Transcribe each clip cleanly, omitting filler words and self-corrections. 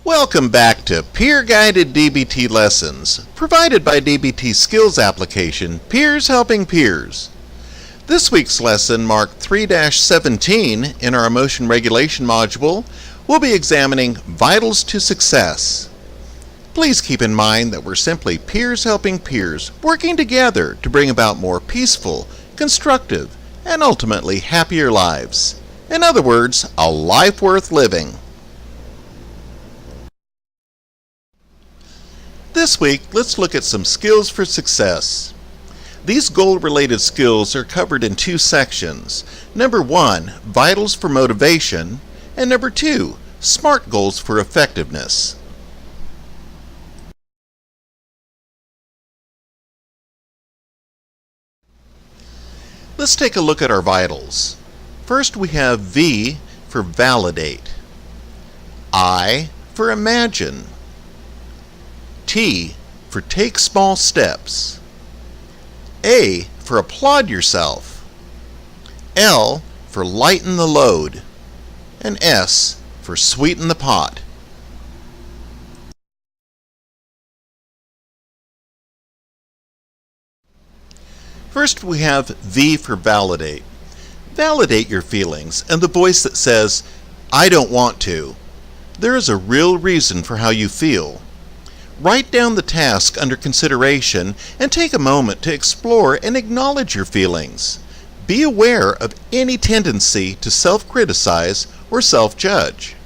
Welcome back to Peer-Guided DBT Lessons, provided by DBT Skills Application, Peers Helping Peers. This week's lesson, marked 3-17 in our Emotion Regulation module, will be examining Vitals to Success. Please keep in mind that we're simply peers helping peers, working together to bring about more peaceful, constructive, and ultimately happier lives. In other words, a life worth living. This week, let's look at some skills for success. These goal-related skills are covered in two sections. Number 1, Vitals for Motivation, and number 2, SMART Goals for Effectiveness. Let's take a look at our vitals. First, we have V for Validate, I for Imagine, T for Take Small Steps, A for Applaud Yourself, L for Lighten the Load, and S for Sweeten the Pot. First, we have V for Validate. Validate your feelings and the voice that says, "I don't want to." There is a real reason for how you feel. Write down the task under consideration and take a moment to explore and acknowledge your feelings. Be aware of any tendency to self-criticize or self-judge.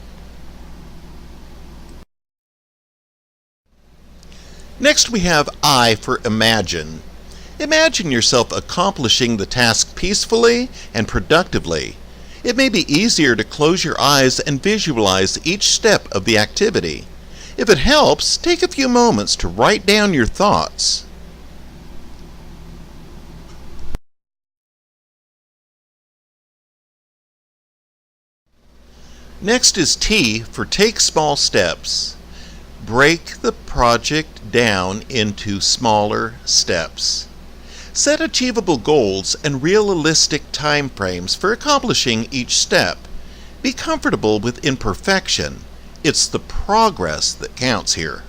Next, we have I for Imagine. Imagine yourself accomplishing the task peacefully and productively. It may be easier to close your eyes and visualize each step of the activity. If it helps, take a few moments to write down your thoughts. Next is T for Take Small Steps. Break the project down into smaller steps. Set achievable goals and realistic time frames for accomplishing each step. Be comfortable with imperfection. It's the progress that counts here.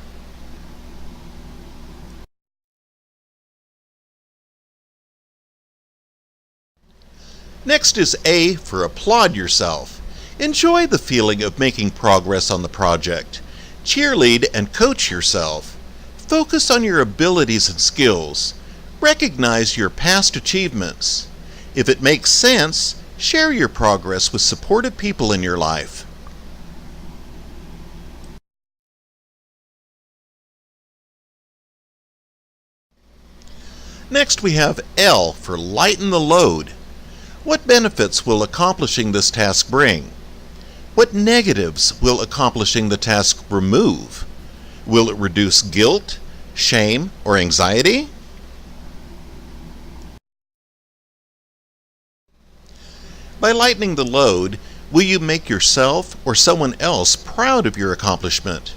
Next is A for Applaud Yourself. Enjoy the feeling of making progress on the project. Cheerlead and coach yourself. Focus on your abilities and skills. Recognize your past achievements. If it makes sense, share your progress with supportive people in your life. Next, we have L for Lighten the Load. What benefits will accomplishing this task bring? What negatives will accomplishing the task remove? Will it reduce guilt, shame, or anxiety? By lightening the load, will you make yourself or someone else proud of your accomplishment?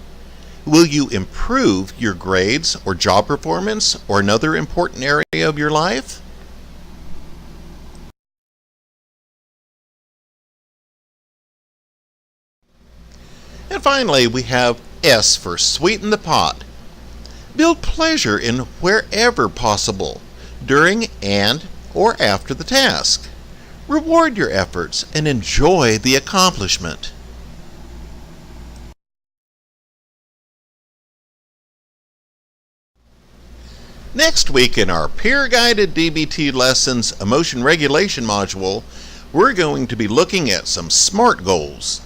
Will you improve your grades or job performance or another important area of your life? And finally, we have S for Sweeten the Pot. Build pleasure in wherever possible, during and or after the task. Reward your efforts and enjoy the accomplishment. Next week in our Peer-Guided DBT Lessons Emotion Regulation module, we're going to be looking at some SMART goals.